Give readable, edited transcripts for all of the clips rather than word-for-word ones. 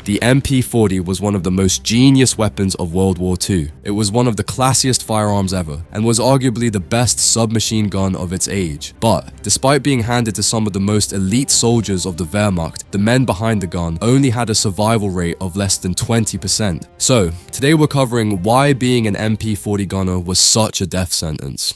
The MP40 was one of the most genius weapons of World War II. It was one of the classiest firearms ever, and was arguably the best submachine gun of its age. But, despite being handed to some of the most elite soldiers of the Wehrmacht, the men behind the gun only had a survival rate of less than 20%. So, today we're covering why being an MP40 gunner was such a death sentence.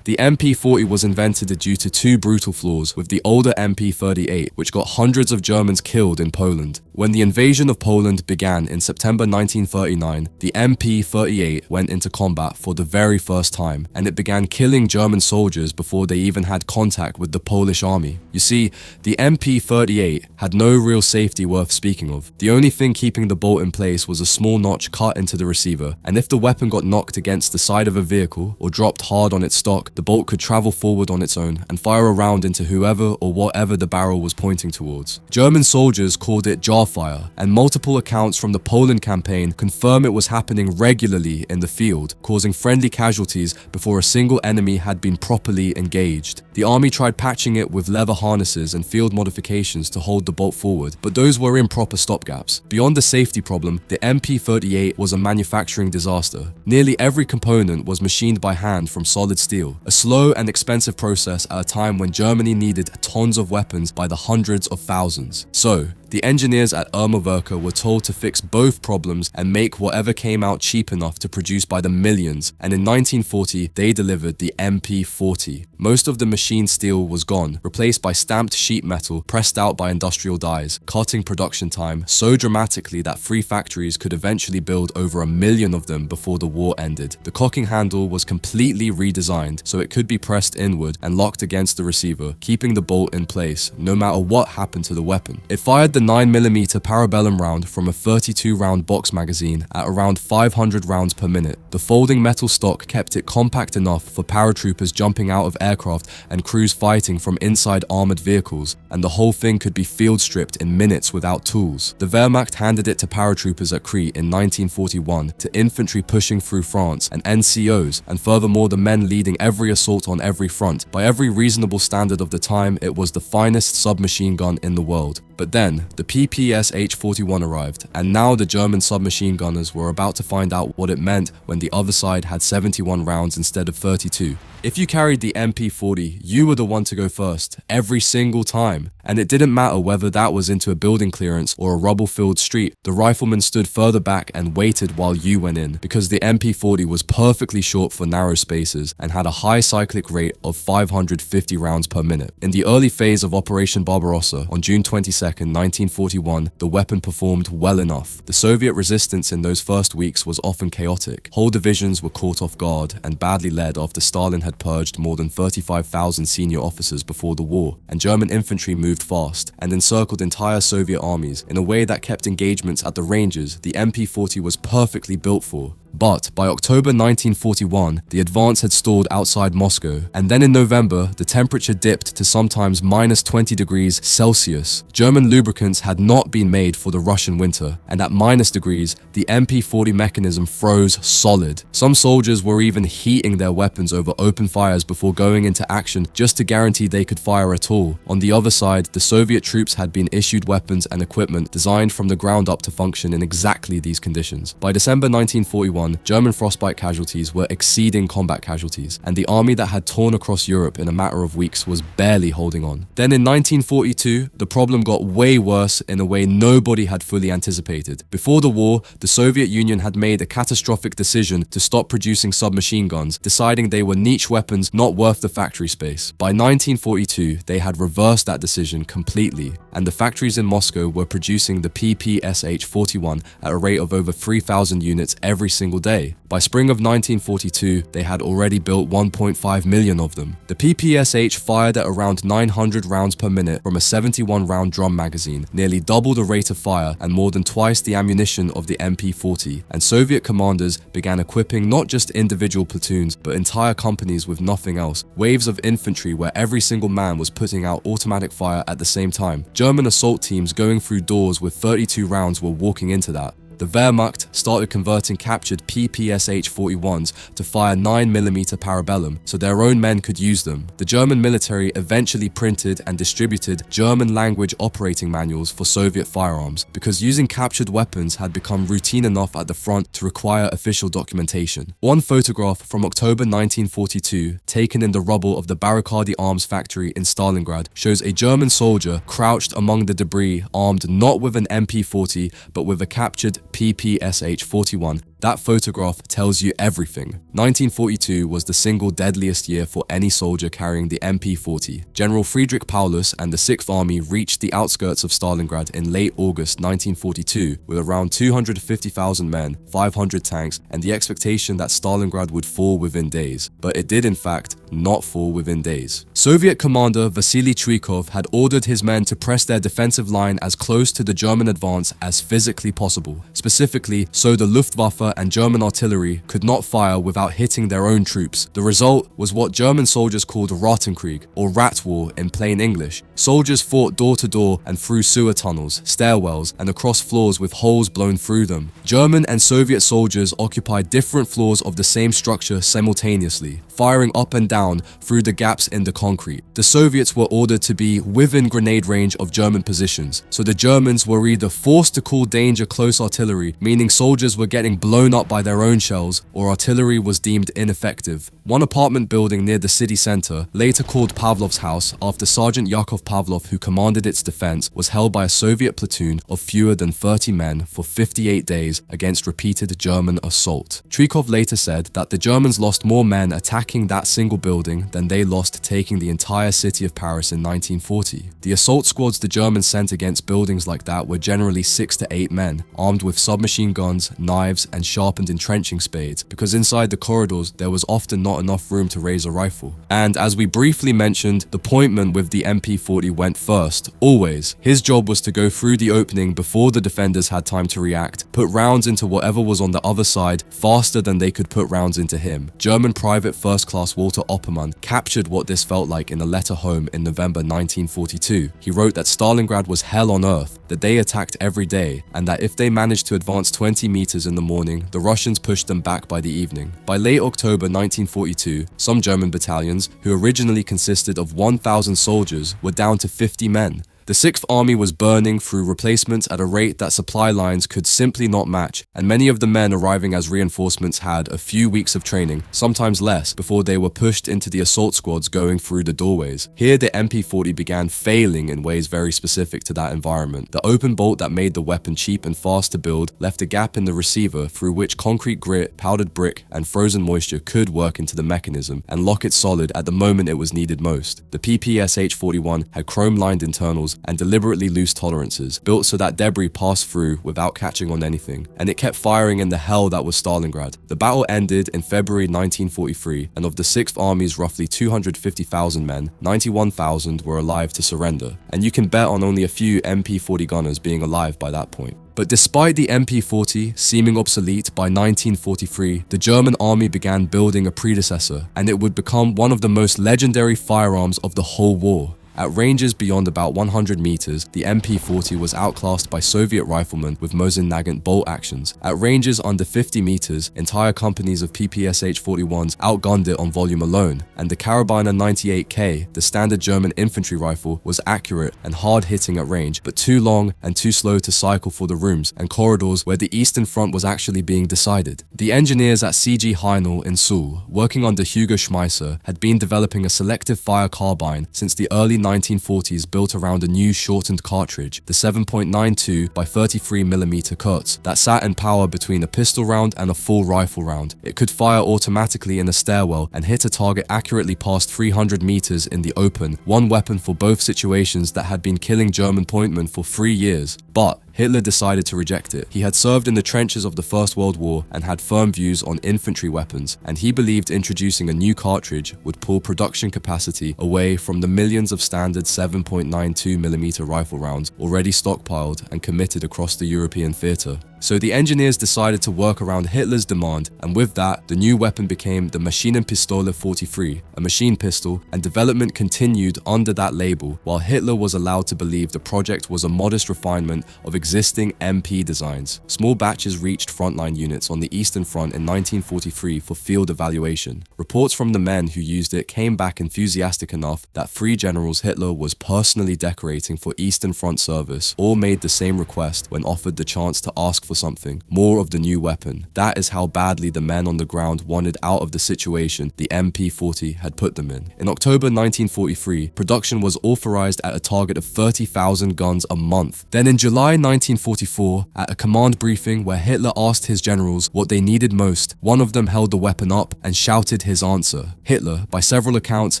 The MP40 was invented due to two brutal flaws with the older MP38, which got hundreds of Germans killed in Poland. When the invasion of Poland began in September 1939, the MP38 went into combat for the very first time, and it began killing German soldiers before they even had contact with the Polish army. You see, the MP38 had no real safety worth speaking of. The only thing keeping the bolt in place was a small notch cut into the receiver, and if the weapon got knocked against the side of a vehicle or dropped hard on its stock, the bolt could travel forward on its own and fire a round into whoever or whatever the barrel was pointing towards. German soldiers called it jar fire, and multiple accounts from the Poland campaign confirm it was happening regularly in the field, causing friendly casualties before a single enemy had been properly engaged. The army tried patching it with leather harnesses and field modifications to hold the bolt forward, but those were improper stopgaps. Beyond the safety problem, the MP38 was a manufacturing disaster. Nearly every component was machined by hand from solid steel, a slow and expensive process at a time when Germany needed tons of weapons by the hundreds of thousands. So, the engineers at Werke were told to fix both problems and make whatever came out cheap enough to produce by the millions, and in 1940 they delivered the MP40. Most of the machined steel was gone, replaced by stamped sheet metal pressed out by industrial dyes, cutting production time so dramatically that 3 factories could eventually build over 1 million of them before the war ended. The cocking handle was completely redesigned so it could be pressed inward and locked against the receiver, keeping the bolt in place no matter what happened to the weapon. It fired the 9mm parabellum round from a 32-round box magazine at around 500 rounds per minute. The folding metal stock kept it compact enough for paratroopers jumping out of aircraft and crews fighting from inside armored vehicles, and the whole thing could be field stripped in minutes without tools. The Wehrmacht handed it to paratroopers at Crete in 1941, to infantry pushing through France, and NCOs, and furthermore the men leading every assault on every front. By every reasonable standard of the time, it was the finest submachine gun in the world. But then, the PPSH-41 arrived, and now the German submachine gunners were about to find out what it meant when the other side had 71 rounds instead of 32. If you carried the MP40, you were the one to go first, every single time. And it didn't matter whether that was into a building clearance or a rubble-filled street, the rifleman stood further back and waited while you went in, because the MP40 was perfectly short for narrow spaces and had a high cyclic rate of 550 rounds per minute. In the early phase of Operation Barbarossa, on June 22nd, 1941, the weapon performed well enough. The Soviet resistance in those first weeks was often chaotic. Whole divisions were caught off guard and badly led after Stalin had purged more than 35,000 senior officers before the war, and German infantry moved fast and encircled entire Soviet armies in a way that kept engagements at the ranges the MP40 was perfectly built for. But by October 1941, the advance had stalled outside Moscow, and then in November, the temperature dipped to sometimes minus 20 degrees Celsius. German lubricants had not been made for the Russian winter, and at minus degrees, the MP40 mechanism froze solid. Some soldiers were even heating their weapons over open fires before going into action just to guarantee they could fire at all. On the other side, the Soviet troops had been issued weapons and equipment designed from the ground up to function in exactly these conditions. By December 1941, German frostbite casualties were exceeding combat casualties, and the army that had torn across Europe in a matter of weeks was barely holding on. Then in 1942, the problem got way worse in a way nobody had fully anticipated. Before the war, the Soviet Union had made a catastrophic decision to stop producing submachine guns, deciding they were niche weapons not worth the factory space. By 1942, they had reversed that decision completely, and the factories in Moscow were producing the PPSH-41 at a rate of over 3,000 units every single day. By spring of 1942, they had already built 1.5 million of them. The PPSH fired at around 900 rounds per minute from a 71-round drum magazine, nearly double the rate of fire and more than twice the ammunition of the MP40, and Soviet commanders began equipping not just individual platoons, but entire companies with nothing else. Waves of infantry where every single man was putting out automatic fire at the same time. German assault teams going through doors with 32 rounds were walking into that. The the Wehrmacht started converting captured PPSH-41s to fire 9mm parabellum so their own men could use them. The German military eventually printed and distributed German-language operating manuals for Soviet firearms because using captured weapons had become routine enough at the front to require official documentation. One photograph from October 1942, taken in the rubble of the Barricade Arms factory in Stalingrad, shows a German soldier crouched among the debris, armed not with an MP40 but with a captured PPSH-41. That photograph tells you everything. 1942 was the single deadliest year for any soldier carrying the MP40. General Friedrich Paulus and the 6th Army reached the outskirts of Stalingrad in late August 1942 with around 250,000 men, 500 tanks, and the expectation that Stalingrad would fall within days. But it did in fact not fall within days. Soviet commander Vasily Chuikov had ordered his men to press their defensive line as close to the German advance as physically possible, specifically so the Luftwaffe and German artillery could not fire without hitting their own troops. The result was what German soldiers called Rattenkrieg, or rat war in plain English. Soldiers fought door to door and through sewer tunnels, stairwells, and across floors with holes blown through them. German and Soviet soldiers occupied different floors of the same structure simultaneously, firing up and down through the gaps in the concrete. The Soviets were ordered to be within grenade range of German positions, so the Germans were either forced to call danger close artillery, meaning soldiers were getting blown up by their own shells, or artillery was deemed ineffective. One apartment building near the city center, later called Pavlov's house after Sergeant Yakov Pavlov, who commanded its defense, was held by a Soviet platoon of fewer than 30 men for 58 days against repeated German assault. Chuikov later said that the Germans lost more men attacking that single building than they lost taking the entire city of Paris in 1940. The assault squads the Germans sent against buildings like that were generally 6 to 8 men, armed with submachine guns, knives, and sharpened entrenching spades, because inside the corridors there was often not enough room to raise a rifle. And as we briefly mentioned, the pointman with the MP40 went first, always. His job was to go through the opening before the defenders had time to react, put rounds into whatever was on the other side faster than they could put rounds into him. German Private First Class Walter Oppermann captured what this felt like in a letter home in November 1942. He wrote that Stalingrad was hell on earth, that they attacked every day, and that if they managed to advance 20 meters in the morning, the Russians pushed them back by the evening. By late October 1942, some German battalions, who originally consisted of 1,000 soldiers, were down to 50 men. The 6th Army was burning through replacements at a rate that supply lines could simply not match, and many of the men arriving as reinforcements had a few weeks of training, sometimes less, before they were pushed into the assault squads going through the doorways. Here the MP40 began failing in ways very specific to that environment. The open bolt that made the weapon cheap and fast to build left a gap in the receiver through which concrete grit, powdered brick, and frozen moisture could work into the mechanism and lock it solid at the moment it was needed most. The PPSH-41 had chrome-lined internals and deliberately loose tolerances, built so that debris passed through without catching on anything, and it kept firing in the hell that was Stalingrad. The battle ended in February 1943, and of the 6th Army's roughly 250,000 men, 91,000 were alive to surrender, and you can bet on only a few MP40 gunners being alive by that point. But despite the MP40 seeming obsolete by 1943, the German army began building a predecessor, and it would become one of the most legendary firearms of the whole war. At ranges beyond about 100 meters, the MP40 was outclassed by Soviet riflemen with Mosin-Nagant bolt actions. At ranges under 50 meters, entire companies of PPSH-41s outgunned it on volume alone, and the Karabiner 98K, the standard German infantry rifle, was accurate and hard-hitting at range, but too long and too slow to cycle for the rooms and corridors where the Eastern Front was actually being decided. The engineers at CG Heinel in Suhl, working under Hugo Schmeisser, had been developing a selective fire carbine since the early 1940s built around a new shortened cartridge, the 7.92 by 33mm Kurz, that sat in power between a pistol round and a full rifle round. It could fire automatically in a stairwell and hit a target accurately past 300 meters in the open, one weapon for both situations that had been killing German pointmen for 3 years. But Hitler decided to reject it. He had served in the trenches of the First World War and had firm views on infantry weapons, and he believed introducing a new cartridge would pull production capacity away from the millions of standard 7.92mm rifle rounds already stockpiled and committed across the European theatre. So the engineers decided to work around Hitler's demand, and with that, the new weapon became the Maschinenpistole 43, a machine pistol, and development continued under that label, while Hitler was allowed to believe the project was a modest refinement of existing MP designs. Small batches reached frontline units on the Eastern Front in 1943 for field evaluation. Reports from the men who used it came back enthusiastic enough that 3 generals Hitler was personally decorating for Eastern Front service all made the same request when offered the chance to ask for something, more of the new weapon. That is how badly the men on the ground wanted out of the situation the MP40 had put them in. In October 1943, production was authorized at a target of 30,000 guns a month. Then in July 1944, at a command briefing where Hitler asked his generals what they needed most, one of them held the weapon up and shouted his answer. Hitler, by several accounts,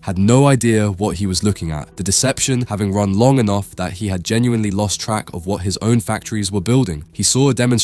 had no idea what he was looking at, the deception having run long enough that he had genuinely lost track of what his own factories were building. He saw a demonstration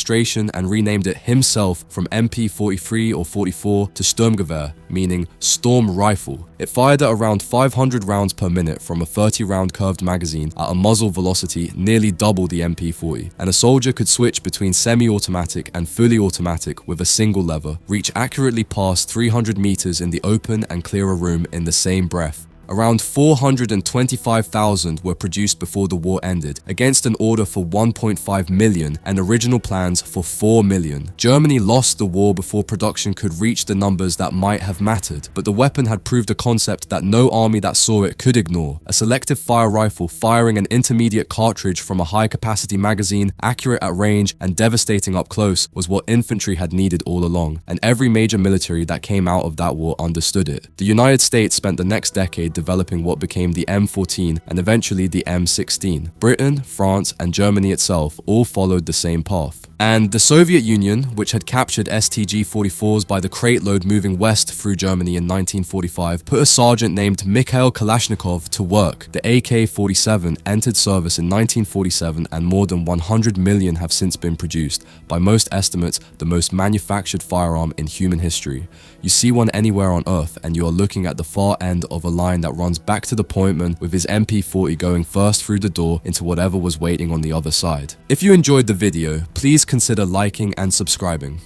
and renamed it himself from MP43 or 44 to Sturmgewehr, meaning storm rifle. It fired at around 500 rounds per minute from a 30-round curved magazine at a muzzle velocity nearly double the MP40, and a soldier could switch between semi-automatic and fully automatic with a single lever, reach accurately past 300 meters in the open and clear a room in the same breath. Around 425,000 were produced before the war ended, against an order for 1.5 million and original plans for 4 million. Germany lost the war before production could reach the numbers that might have mattered, but the weapon had proved a concept that no army that saw it could ignore. A selective fire rifle firing an intermediate cartridge from a high-capacity magazine, accurate at range and devastating up close, was what infantry had needed all along, and every major military that came out of that war understood it. The United States spent the next decade developing what became the M14 and eventually the M16. Britain, France, and Germany itself all followed the same path. And the Soviet Union, which had captured STG-44s by the crate load moving west through Germany in 1945, put a sergeant named Mikhail Kalashnikov to work. The AK-47 entered service in 1947 and more than 100 million have since been produced, by most estimates the most manufactured firearm in human history. You see one anywhere on Earth and you are looking at the far end of a line that runs back to the pointman with his MP40 going first through the door into whatever was waiting on the other side. If you enjoyed the video, please consider liking and subscribing.